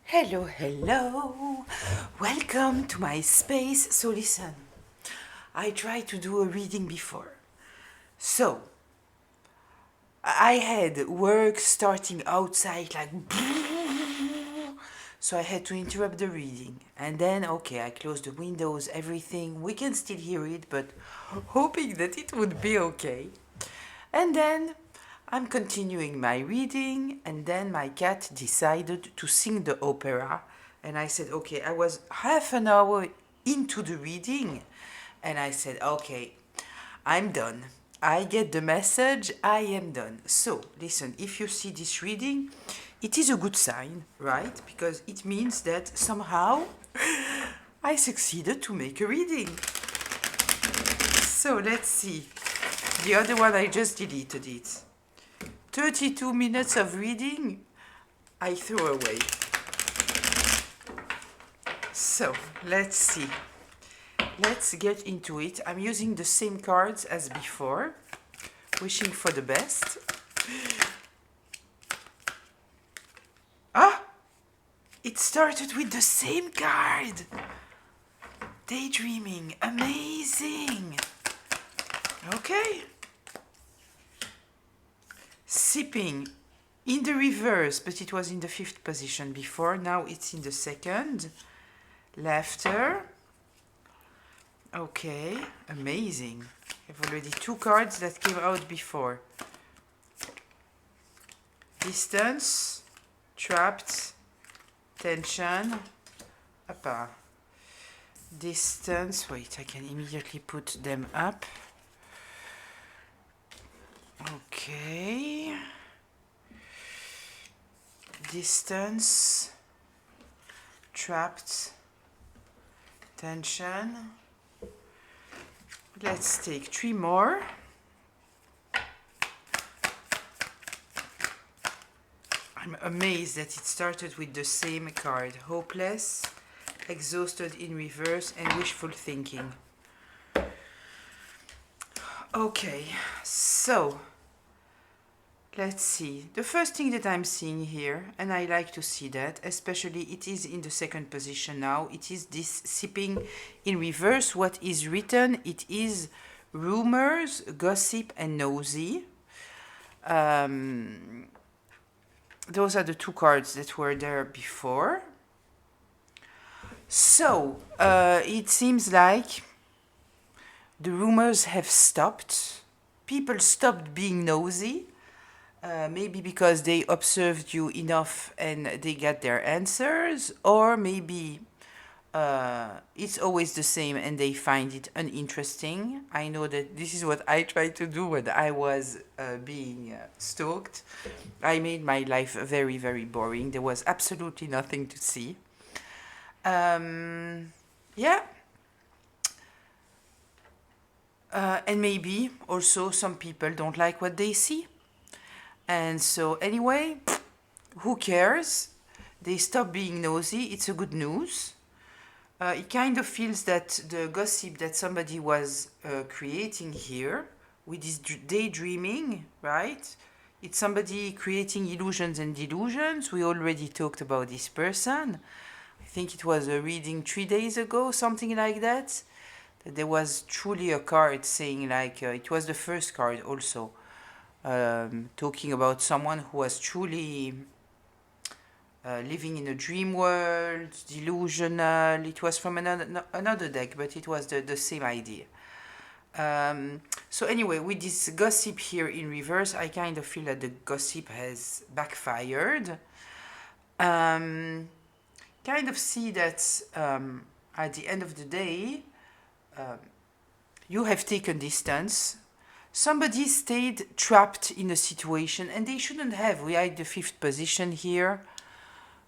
Hello, hello. Welcome to my space. So listen, I tried to do a reading before. So I had work starting outside like so I had to interrupt the reading. And then okay, I closed the windows, everything. We can still hear it, but hoping that it would be okay. And then I'm continuing my reading, and then my cat decided to sing the opera. And I said, okay, I was half an hour into the reading, and I said, okay, I'm done. I get the message, I am done. So, listen, if you see this reading, it is a good sign, right? Because it means that somehow I succeeded to make a reading. So, let's see. The other one, I just deleted it. 32 minutes of reading, I throw away. So, let's see. Let's get into it. I'm using the same cards as before, wishing for the best. Ah! It started with the same card! Daydreaming, amazing! Okay. Sipping, in the reverse, but it was in the 5th position before. Now it's in the 2nd. Laughter. Okay, amazing. I have already 2 cards that came out before. Distance, trapped, tension. Appa. Distance, wait, I can immediately put them up. Okay. Distance, trapped, tension. Let's take 3 more. I'm amazed that it started with the same card. Hopeless, exhausted in reverse, and wishful thinking. Okay, so let's see. The first thing that I'm seeing here, and I like to see that, especially it is in the 2nd position now, it is this sipping in reverse. What is written? It is rumors, gossip, and nosy. Those are the 2 cards that were there before. So, it seems like the rumors have stopped. People stopped being nosy. Maybe because they observed you enough and they got their answers, or maybe it's always the same and they find it uninteresting. I know that this is what I tried to do when I was being stalked. I made my life very, very boring. There was absolutely nothing to see. Yeah. And maybe also some people don't like what they see. And so, anyway, who cares? They stop being nosy. It's a good news. It kind of feels that the gossip that somebody was creating here with this daydreaming, right? It's somebody creating illusions and delusions. We already talked about this person. I think it was a reading 3 days ago, something like that. That there was truly a card saying, like, it was the first card also, talking about someone who was truly living in a dream world, delusional. It was from another deck, but it was the same idea. So anyway, with this gossip here in reverse, I kind of feel that the gossip has backfired. Kind of see that at the end of the day, you have taken distance. Somebody stayed trapped in a situation, and they shouldn't have. We are in the 5th position here.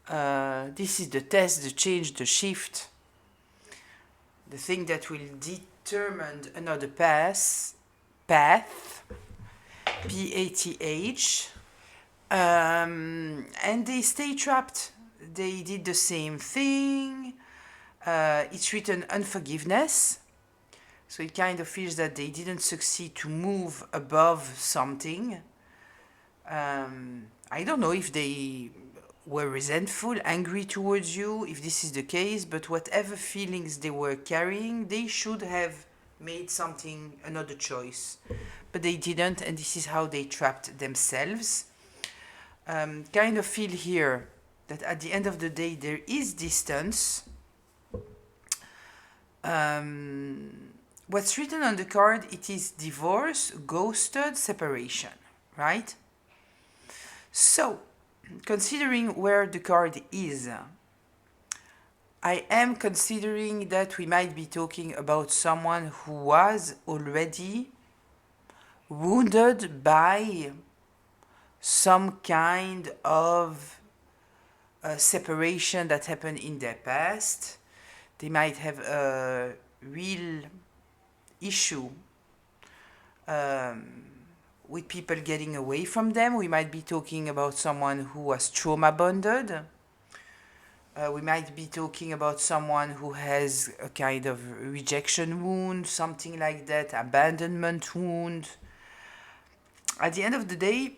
This is the test, the change, the shift, the thing that will determine another path, P-A-T-H, and they stay trapped. They did the same thing. It's written unforgiveness, so it kind of feels that they didn't succeed to move above something. I don't know if they were resentful, angry towards you, if this is the case, but whatever feelings they were carrying, they should have made another choice. But they didn't, and this is how they trapped themselves. Kind of feel here that at the end of the day there is distance. What's written on the card, it is divorce, ghosted, separation, right? So, considering where the card is, I am considering that we might be talking about someone who was already wounded by some kind of separation that happened in their past. They might have a real issue with people getting away from them. We might be talking about someone who was trauma bonded. We might be talking about someone who has a kind of rejection wound, something like that, abandonment wound. At the end of the day,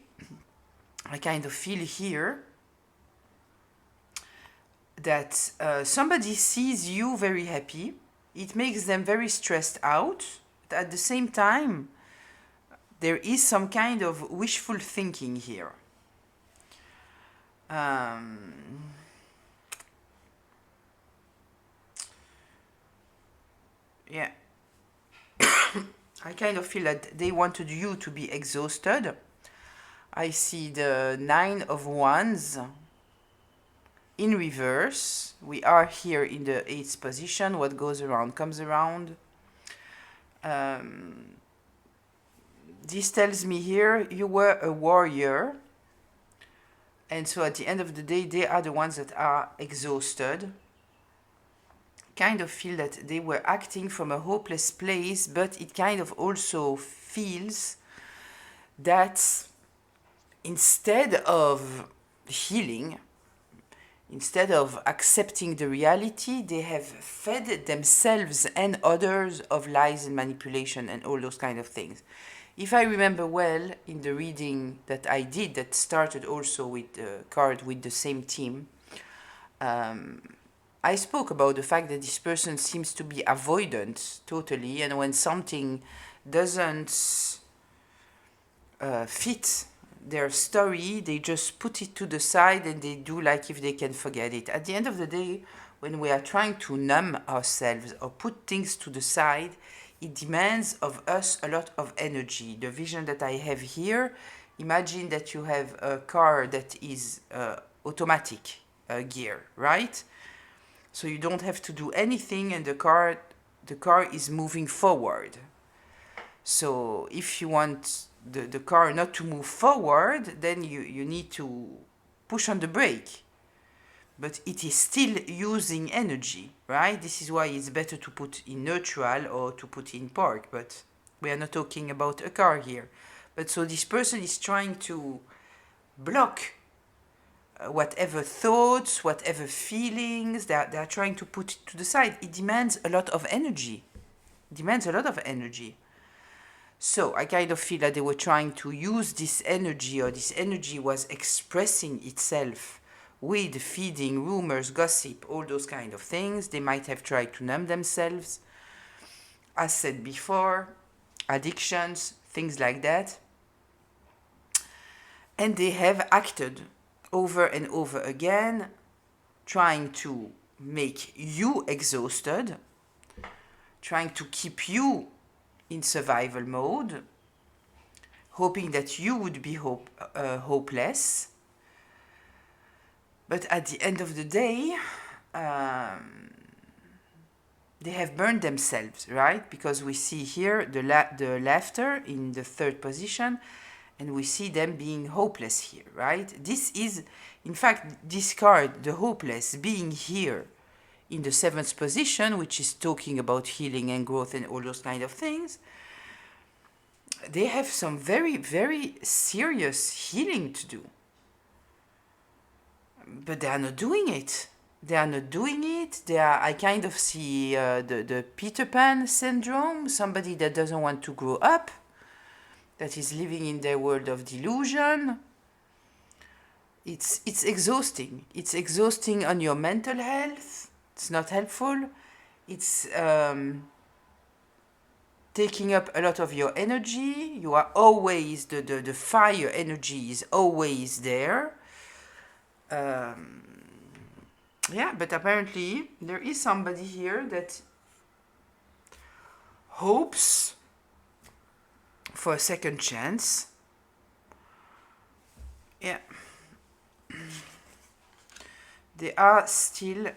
I kind of feel here that somebody sees you very happy. It makes them very stressed out. At the same time, there is some kind of wishful thinking here. Yeah. I kind of feel that they wanted you to be exhausted. I see the 9 of Wands in reverse. We are here in the 8th position. What goes around comes around. This tells me here you were a warrior. And so at the end of the day, they are the ones that are exhausted. Kind of feel that they were acting from a hopeless place, but it kind of also feels that instead of healing, instead of accepting the reality, they have fed themselves and others of lies and manipulation and all those kind of things. If I remember well, in the reading that I did, that started also with the card with the same theme, I spoke about the fact that this person seems to be avoidant totally, and when something doesn't fit their story, they just put it to the side and they do like if they can forget it. At the end of the day, when we are trying to numb ourselves or put things to the side, it demands of us a lot of energy. The vision that I have here, imagine that you have a car that is automatic gear, right? So you don't have to do anything and the car is moving forward. So if you want the car not to move forward, then you need to push on the brake. But it is still using energy, right? This is why it's better to put in neutral or to put in park. But we are not talking about a car here. But so this person is trying to block whatever thoughts, whatever feelings, they are trying to put it to the side. It demands a lot of energy. So I kind of feel that they were trying to use this energy, or this energy was expressing itself with feeding rumors, gossip, all those kind of things. They might have tried to numb themselves. As said before, addictions, things like that. And they have acted over and over again, trying to make you exhausted, trying to keep you in survival mode, hoping that you would be hopeless. But at the end of the day, they have burned themselves, right? Because we see here the laughter in the 3rd position, and we see them being hopeless here, right? This is, in fact, this card, the hopeless, being here in the 7th position, which is talking about healing and growth and all those kind of things. They have some very, very serious healing to do. But they are not doing it. I kind of see the Peter Pan syndrome, somebody that doesn't want to grow up, that is living in their world of delusion. it's exhausting. It's exhausting on your mental health. It's not helpful. It's taking up a lot of your energy. You are always, the fire energy is always there. Um, yeah, but apparently there is somebody here that hopes for a second chance. Yeah. They are still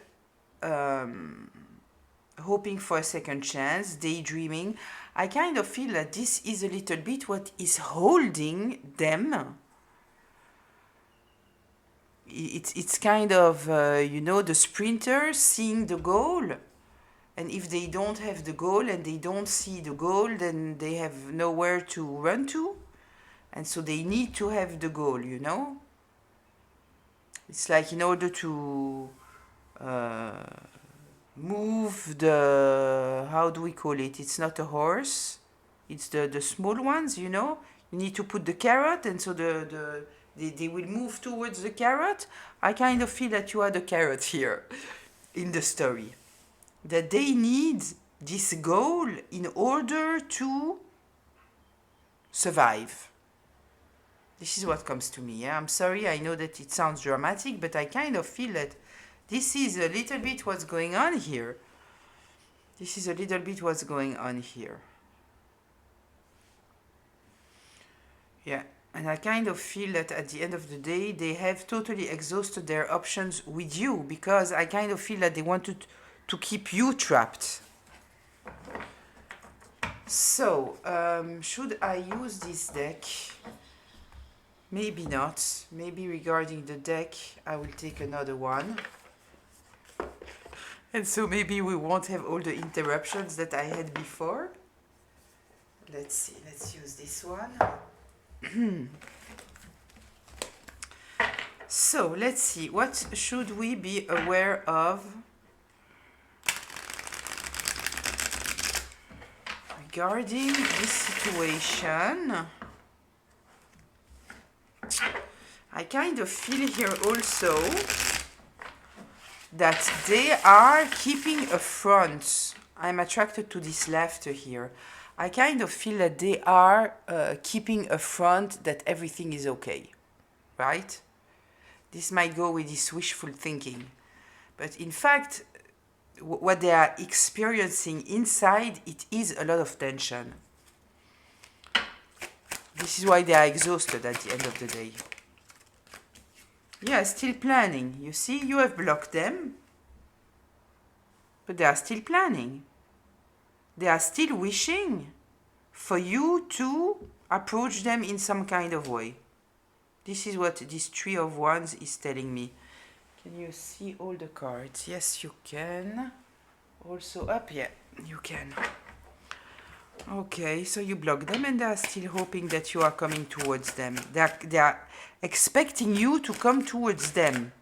hoping for a second chance, daydreaming. I kind of feel that this is a little bit what is holding them. It's kind of, you know, the sprinter seeing the goal. And if they don't have the goal and they don't see the goal, then they have nowhere to run to. And so they need to have the goal, you know? It's like in order to move the, how do we call it? It's not a horse. It's the small ones, you know? You need to put the carrot, and so they will move towards the carrot. I kind of feel that you are the carrot here in the story. That they need this goal in order to survive. This is what comes to me. Yeah? I'm sorry, I know that it sounds dramatic, but I kind of feel that this is a little bit what's going on here. This is a little bit what's going on here. Yeah, and I kind of feel that at the end of the day, they have totally exhausted their options with you, because I kind of feel that they wanted to keep you trapped. So, should I use this deck? Maybe not. Maybe regarding the deck, I will take another one. And so maybe we won't have all the interruptions that I had before. Let's see, let's use this one. So, let's see, what should we be aware of regarding this situation? I kind of feel here also that they are keeping a front. I'm attracted to this laughter here. I kind of feel that they are keeping a front that everything is okay, right? This might go with this wishful thinking. But in fact, what they are experiencing inside, it is a lot of tension. This is why they are exhausted at the end of the day. Yeah, still planning. You see, you have blocked them, but they are still planning. They are still wishing for you to approach them in some kind of way. This is what this Three of Wands is telling me. Can you see all the cards? Yes, you can. Also up, yeah, you can. Okay, so you block them and they are still hoping that you are coming towards them. They are expecting you to come towards them.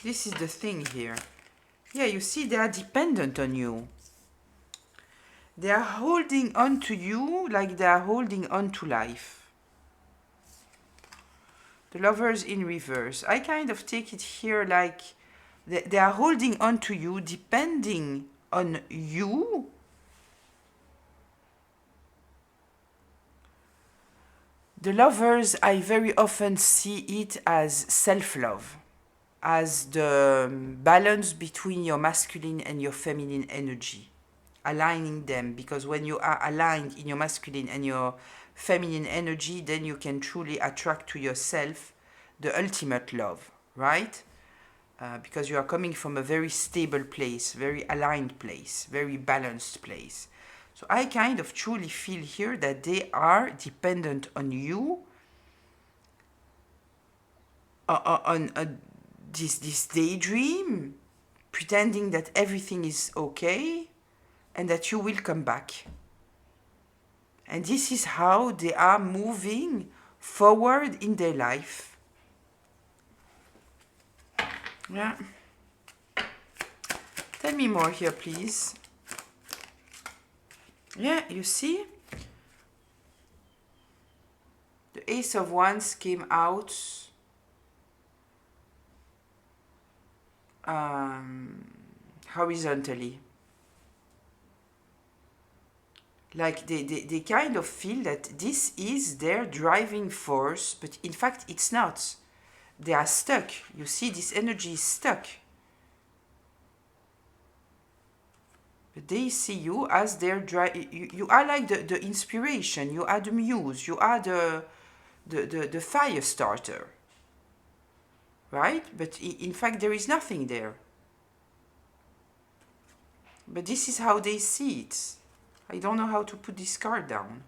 This is the thing here. Yeah, you see, they are dependent on you. They are holding on to you like they are holding on to life. The Lovers in reverse. I kind of take it here like they are holding on to you, depending on you. The Lovers, I very often see it as self-love, as the balance between your masculine and your feminine energy, aligning them, because when you are aligned in your masculine and your feminine energy, then you can truly attract to yourself the ultimate love, right? Because you are coming from a very stable place, very aligned place, very balanced place. So I kind of truly feel here that they are dependent on you, on this daydream, pretending that everything is okay and that you will come back. And this is how they are moving forward in their life. Yeah. Tell me more here, please. Yeah, you see? The Ace of Wands came out horizontally. Like they kind of feel that this is their driving force, but in fact it's not. They are stuck. You see, this energy is stuck. But they see you as their you are like the inspiration, you are the muse, you are the fire starter. Right? But in fact there is nothing there. But this is how they see it. I don't know how to put this card down.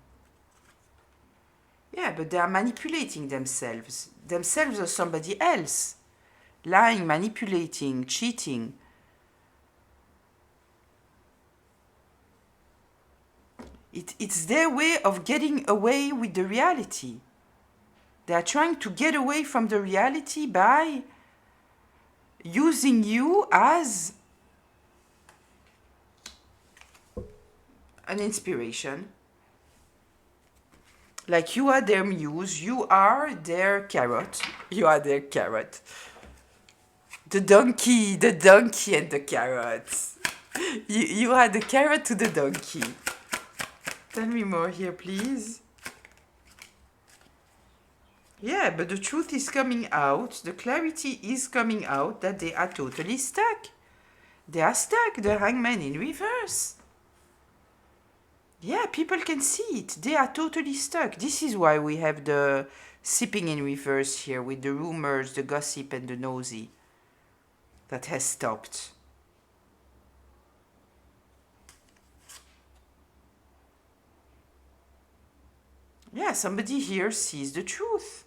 Yeah, but they are manipulating themselves. Themselves or somebody else. Lying, manipulating, cheating. It's their way of getting away with the reality. They are trying to get away from the reality by using you as an inspiration. Like you are their muse, you are their carrot. You are their carrot. The donkey and the carrot. You are the carrot to the donkey. Tell me more here, please. Yeah, but the truth is coming out, the clarity is coming out that they are totally stuck. They are stuck, the hangman in reverse. Yeah, people can see it. They are totally stuck. This is why we have the sipping in reverse here with the rumors, the gossip, and the nosy that has stopped. Yeah, somebody here sees the truth.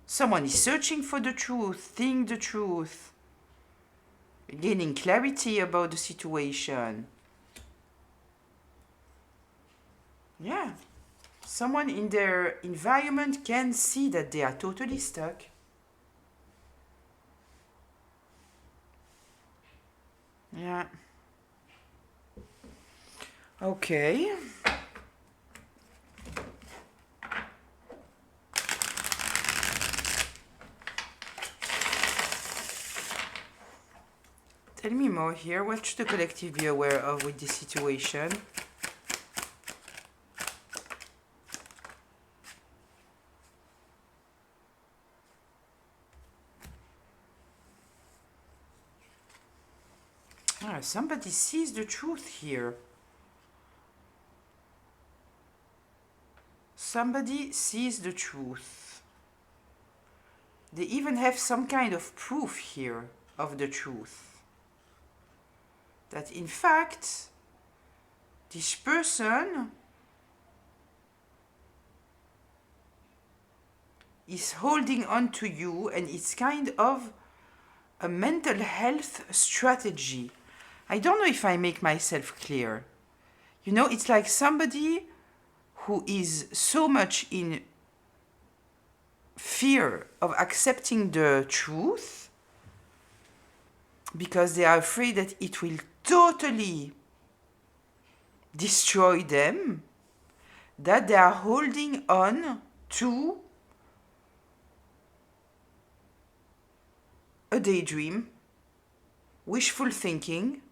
Someone is searching for the truth, seeing the truth, gaining clarity about the situation. Yeah. Someone in their environment can see that they are totally stuck. Yeah. Okay. Tell me more here. What should the collective be aware of with this situation? Somebody sees the truth here. Somebody sees the truth. They even have some kind of proof here of the truth. That in fact, this person is holding on to you, and it's kind of a mental health strategy. I don't know if I make myself clear. You know, it's like somebody who is so much in fear of accepting the truth because they are afraid that it will totally destroy them, that they are holding on to a daydream, wishful thinking,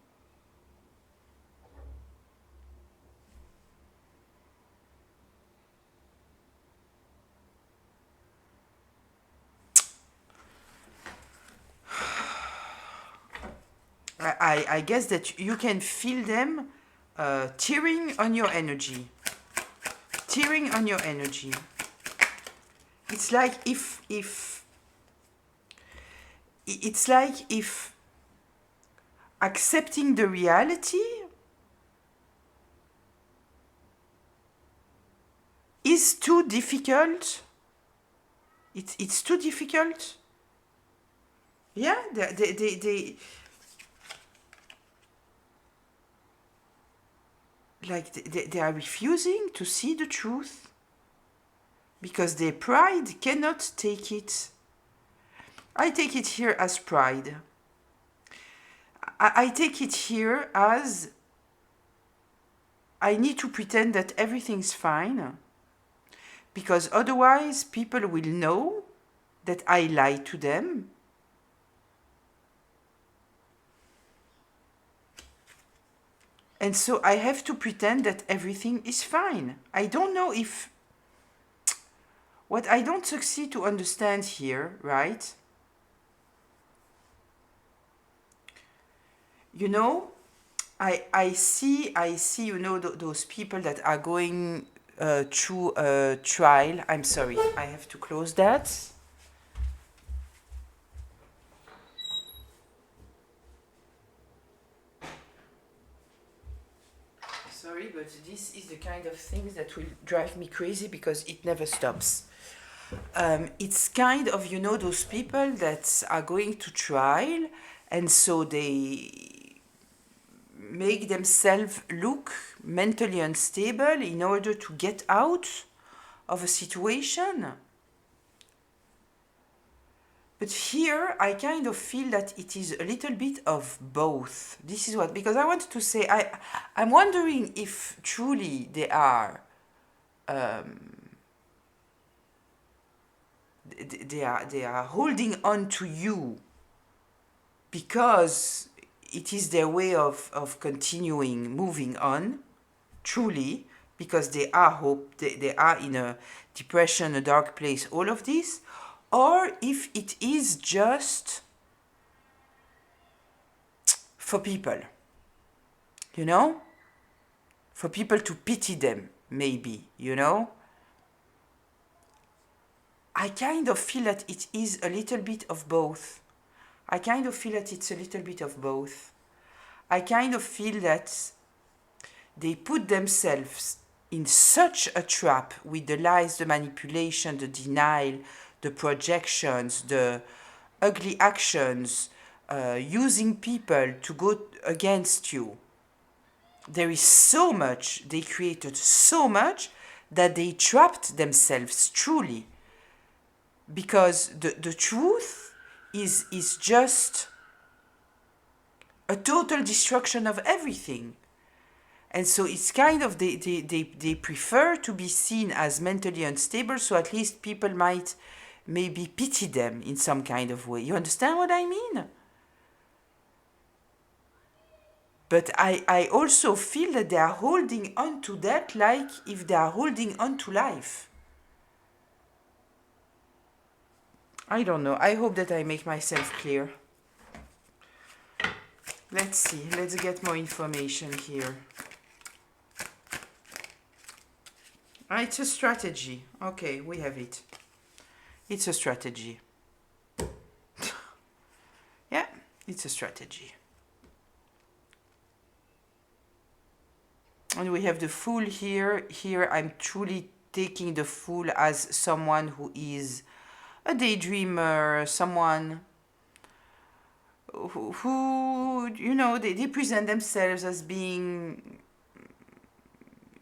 I guess that you can feel them tearing on your energy. Tearing on your energy. It's like if accepting the reality is too difficult. It's too difficult. Yeah, they like they are refusing to see the truth because their pride cannot take it. I take it here as pride. I take it here as I need to pretend that everything's fine because otherwise people will know that I lie to them. And so I have to pretend that everything is fine. I don't know if... What I don't succeed to understand here, right? You know, I see, you know, those people that are going through a trial. I'm sorry, I have to close that. Sorry, but this is the kind of things that will drive me crazy because it never stops. It's kind of, you know, those people that are going to trial, and so they make themselves look mentally unstable in order to get out of a situation. But here I kind of feel that it is a little bit of both. This is what, because I wanted to say, I'm wondering if truly they are they are holding on to you because it is their way of continuing, moving on, truly, because they are they are in a depression, a dark place, all of this, or if it is just for people, you know, for people to pity them, maybe, you know. I kind of feel that it is a little bit of both. I kind of feel that it's a little bit of both. I kind of feel that they put themselves in such a trap with the lies, the manipulation, the denial, the projections, the ugly actions, using people to go against you. There is so much, they created so much that they trapped themselves truly. Because the truth is just a total destruction of everything. And so it's kind of, they prefer to be seen as mentally unstable, so at least people might maybe pity them in some kind of way. You understand what I mean? But I also feel that they are holding on to that like if they are holding on to life. I don't know. I hope that I make myself clear. Let's see. Let's get more information here. It's a strategy. Okay, we have it. It's a strategy. Yeah, it's a strategy. And we have the Fool here. Here I'm truly taking the Fool as someone who is a daydreamer, someone who you know, they present themselves as being,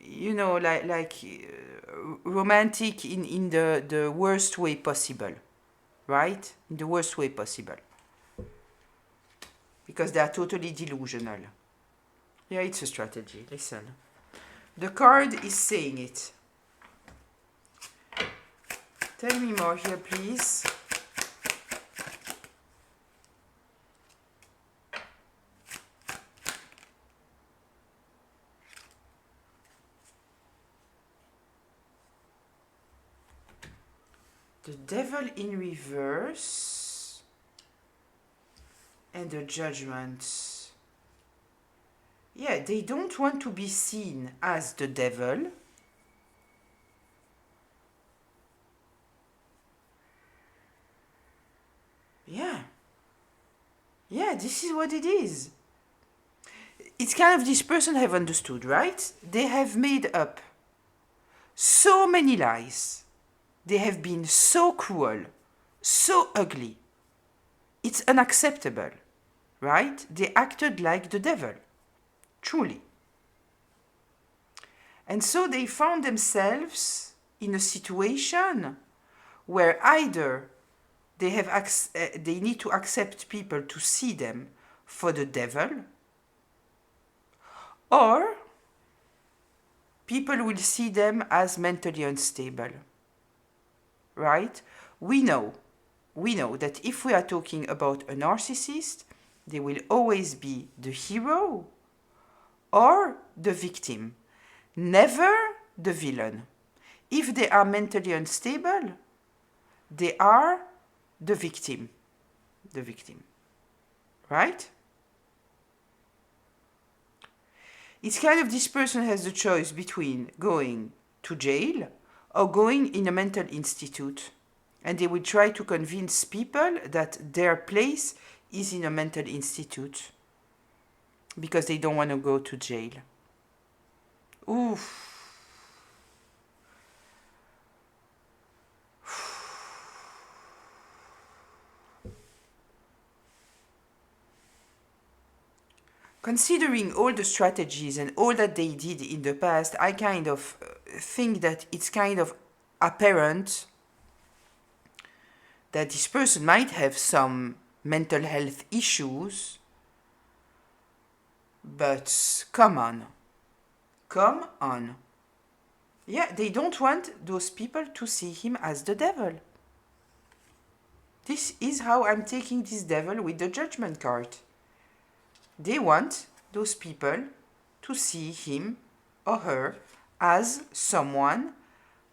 you know, like romantic in the worst way possible, right? In the worst way possible. Because they are totally delusional. Yeah, it's a strategy. Listen. The card is saying it. Tell me more here, please. The Devil in reverse and the Judgment. Yeah, they don't want to be seen as the devil. Yeah. Yeah, this is what it is. It's kind of, this person have understood, right? They have made up so many lies. They have been so cruel, so ugly. It's unacceptable, right? They acted like the devil, truly. And so they found themselves in a situation where either they they need to accept people to see them for the devil, or people will see them as mentally unstable, right? We know we know that if we are talking about a narcissist, they will always be the hero or the victim, never the villain. If they are mentally unstable, they are the victim. The victim. Right? It's kind of this person has the choice between going to jail or going in a mental institute. And they will try to convince people that their place is in a mental institute because they don't want to go to jail. Oof. Considering all the strategies and all that they did in the past, I kind of think that it's kind of apparent that this person might have some mental health issues, but come on. Come on. Yeah, they don't want those people to see him as the devil. This is how I'm taking this devil with the judgment card. They want those people to see him or her as someone,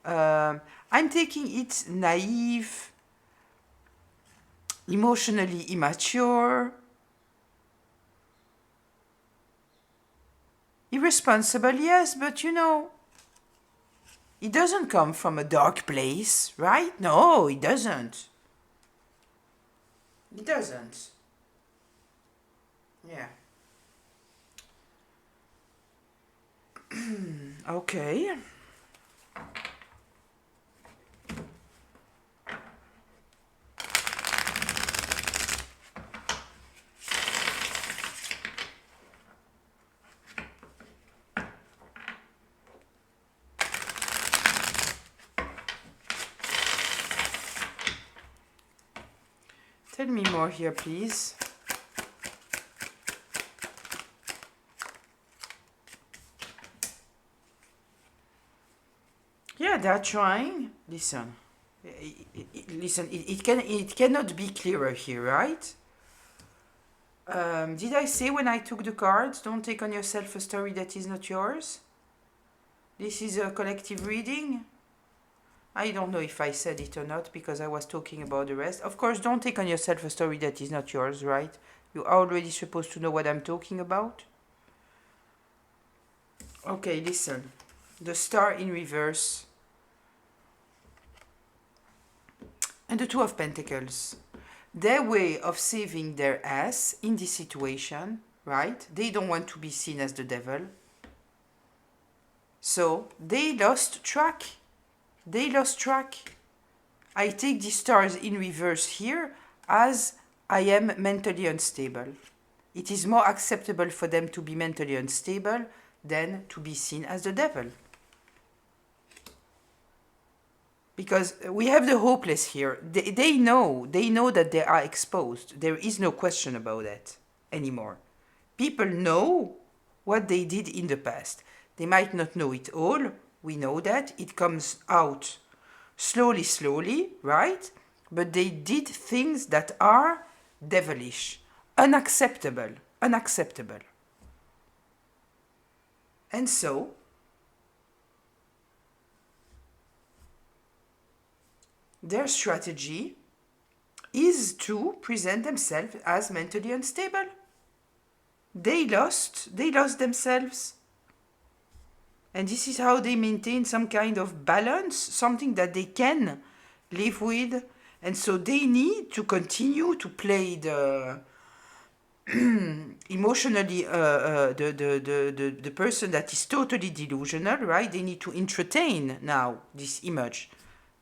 I'm taking it naive, emotionally immature, irresponsible, yes, but you know, it doesn't come from a dark place, right? No, it doesn't. It doesn't. Yeah. Okay. Tell me more here, please. Yeah, they're trying. Listen. Listen, it cannot be clearer here, right? Did I say when I took the cards, don't take on yourself a story that is not yours? This is a collective reading. I don't know if I said it or not because I was talking about the rest. Of course, don't take on yourself a story that is not yours, right? You are already supposed to know what I'm talking about. Okay, listen. The star in reverse. And the Two of Pentacles. Their way of saving their ass in this situation, right? They don't want to be seen as the devil. So they lost track. They lost track. I take the stars in reverse here as I am mentally unstable. It is more acceptable for them to be mentally unstable than to be seen as the devil. Because we have the hopeless here. They know that they are exposed. There is no question about that anymore. People know what they did in the past. They might not know it all. We know that. It comes out slowly, right? But they did things that are devilish, unacceptable. And so, their strategy is to present themselves as mentally unstable. They lost themselves. And this is how they maintain some kind of balance, something that they can live with. And so they need to continue to play the emotionally the person that is totally delusional, right? They need to entertain now this image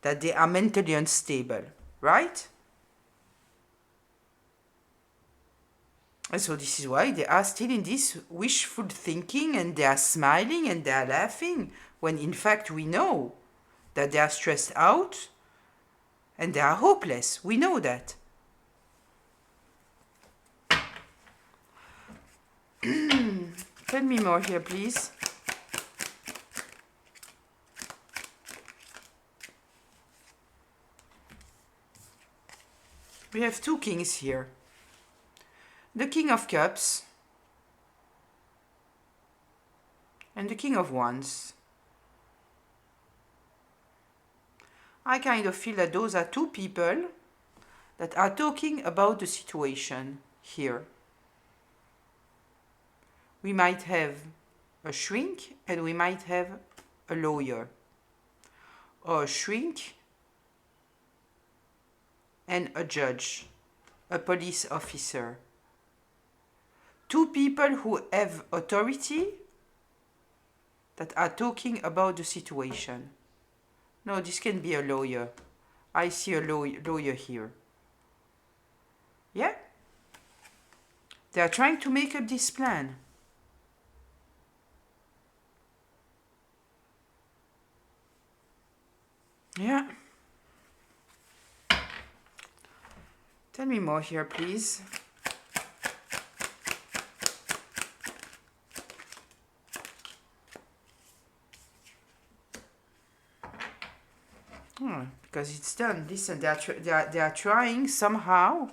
that they are mentally unstable, right? And so this is why they are still in this wishful thinking and they are smiling and they are laughing when in fact we know that they are stressed out and they are hopeless. We know that. Tell me more here, please. We have two kings here. The King of Cups and the King of Wands. I kind of feel that those are two people that are talking about the situation here. We might have a shrink and we might have a lawyer, or a shrink and a judge, a police officer. Two people who have authority that are talking about the situation. No, this can be a lawyer. I see a lawyer here. Yeah? They are trying to make up this plan. Yeah. Tell me more here, please. Because it's done. Listen, they are trying somehow.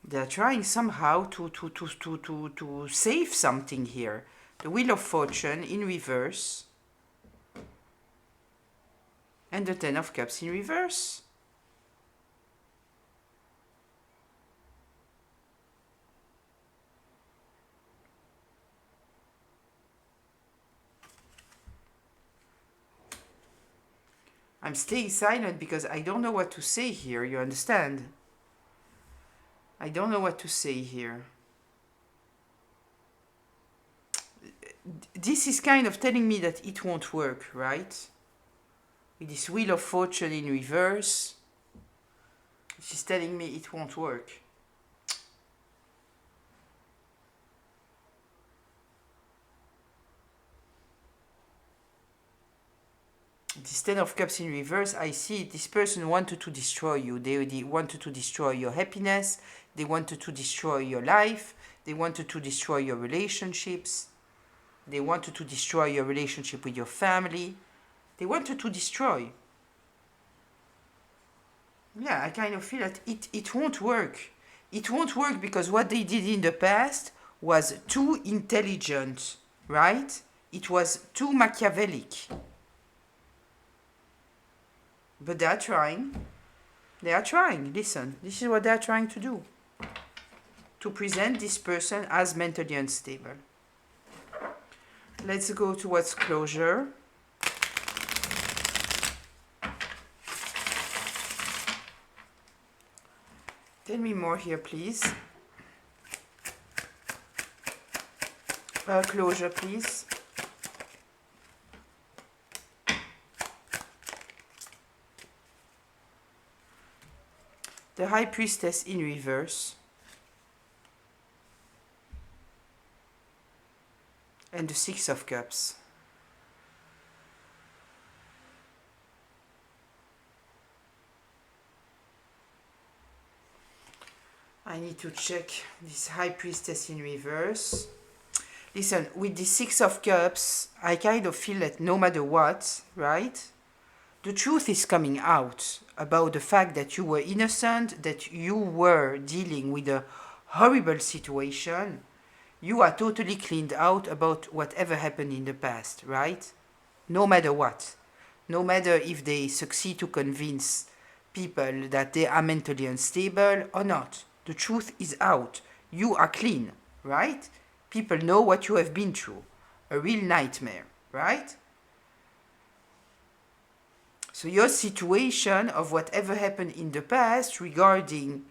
They are trying somehow to save something here. The Wheel of Fortune in reverse. And the Ten of Cups in reverse. I'm staying silent because I don't know what to say here, you understand? I don't know what to say here. This is kind of telling me that it won't work, right? With this Wheel of Fortune in reverse, she's telling me it won't work. This Ten of Cups in reverse, I see this person wanted to destroy you. They wanted to destroy your happiness. They wanted to destroy your life. They wanted to destroy your relationships. They wanted to destroy your relationship with your family. They wanted to destroy. Yeah, I kind of feel that it won't work. It won't work because what they did in the past was too intelligent, right? It was too Machiavellic. But they are trying. They are trying. Listen, this is what they are trying to do. To present this person as mentally unstable. Let's go towards closure. Tell me more here, please. Closure, please. The High Priestess in reverse. And the Six of Cups. I need to check this High Priestess in reverse. Listen, with the Six of Cups, I kind of feel that no matter what, right? The truth is coming out about the fact that you were innocent, that you were dealing with a horrible situation. You are totally cleaned out about whatever happened in the past, right? No matter what. No matter if they succeed to convince people that they are mentally unstable or not. The truth is out. You are clean, right? People know what you have been through. A real nightmare, right? So your situation of whatever happened in the past regarding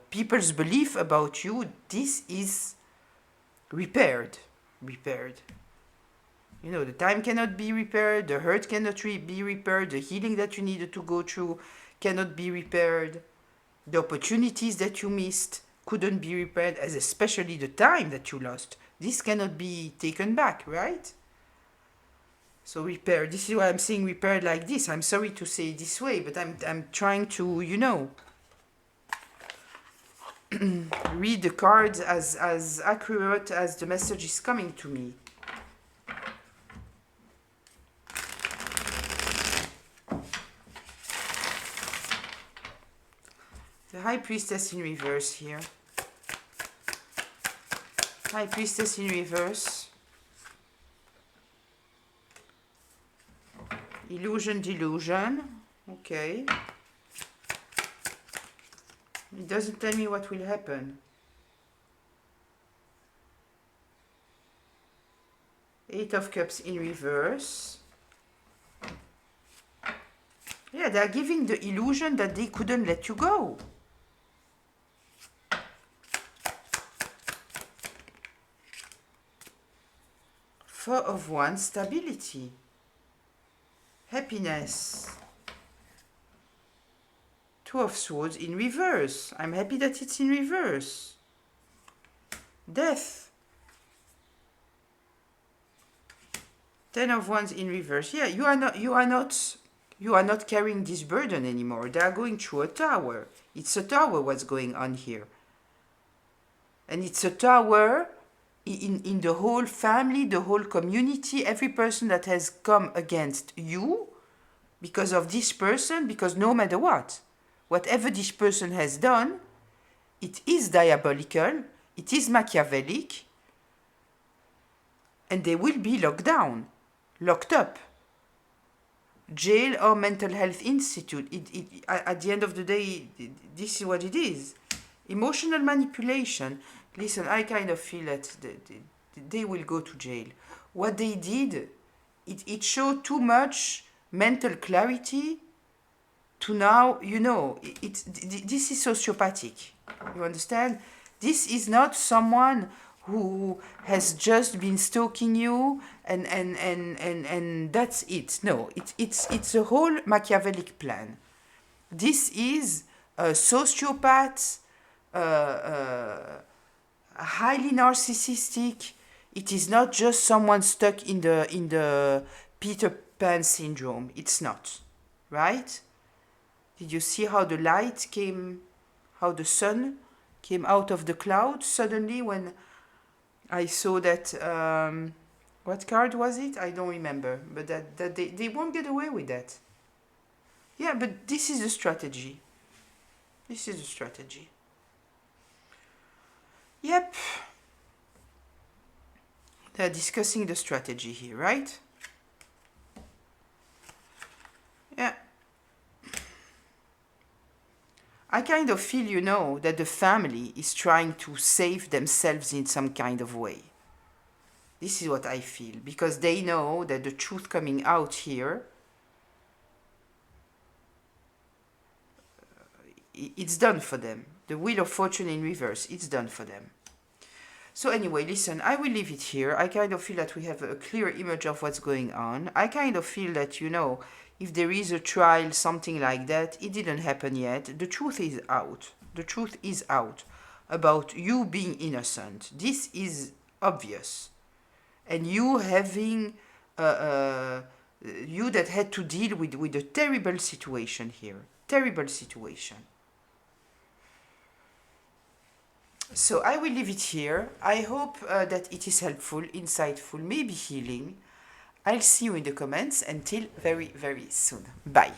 people's belief about you, this is repaired. You know, the time cannot be repaired, the hurt cannot be repaired, the healing that you needed to go through cannot be repaired, the opportunities that you missed couldn't be repaired, as especially the time that you lost. This cannot be taken back, right? So repair. This is why I'm saying repair like this. I'm sorry to say it this way, but I'm trying to, you know, read the cards as accurate as the message is coming to me. High Priestess in reverse here. High Priestess in reverse. Illusion, delusion. Okay. It doesn't tell me what will happen. Eight of Cups in reverse. Yeah, they are giving the illusion that they couldn't let you go. Four of Wands, stability. Happiness. Two of Swords in reverse. I'm happy that it's in reverse. Death. Ten of Wands in reverse. Yeah, you are not carrying this burden anymore. They are going through a tower. It's a tower what's going on here. And it's a tower in the whole family, the whole community, every person that has come against you because of this person, because no matter what, whatever this person has done, it is diabolical, it is Machiavellic, and they will be locked down, locked up. Jail or mental health institute. At the end of the day, this is what it is. Emotional manipulation. Listen, I kind of feel that they will go to jail. What they did, it showed too much mental clarity to now, you know, this is sociopathic. You understand? This is not someone who has just been stalking you and that's it. No, it's a whole Machiavellic plan. This is a sociopath, highly narcissistic. It is not just someone stuck in the Peter Pan syndrome. It's not, right? Did you see how the light came, how the sun came out of the cloud suddenly when I saw that, what card was it? I don't remember, but that they won't get away with that. Yeah, but this is a strategy. This is a strategy. Yep. They're discussing the strategy here, right? Yeah. I kind of feel, you know, that the family is trying to save themselves in some kind of way. This is what I feel, because they know that the truth coming out here, it's done for them. The Wheel of Fortune in reverse, it's done for them. So anyway, listen, I will leave it here. I kind of feel that we have a clear image of what's going on. I kind of feel that, you know, if there is a trial, something like that, it didn't happen yet. The truth is out. The truth is out about you being innocent. This is obvious. And you having, you that had to deal with a terrible situation here. Terrible situation. So I will leave it here. I hope that it is helpful, insightful, maybe healing. I'll see you in the comments. Until very, very soon. Bye.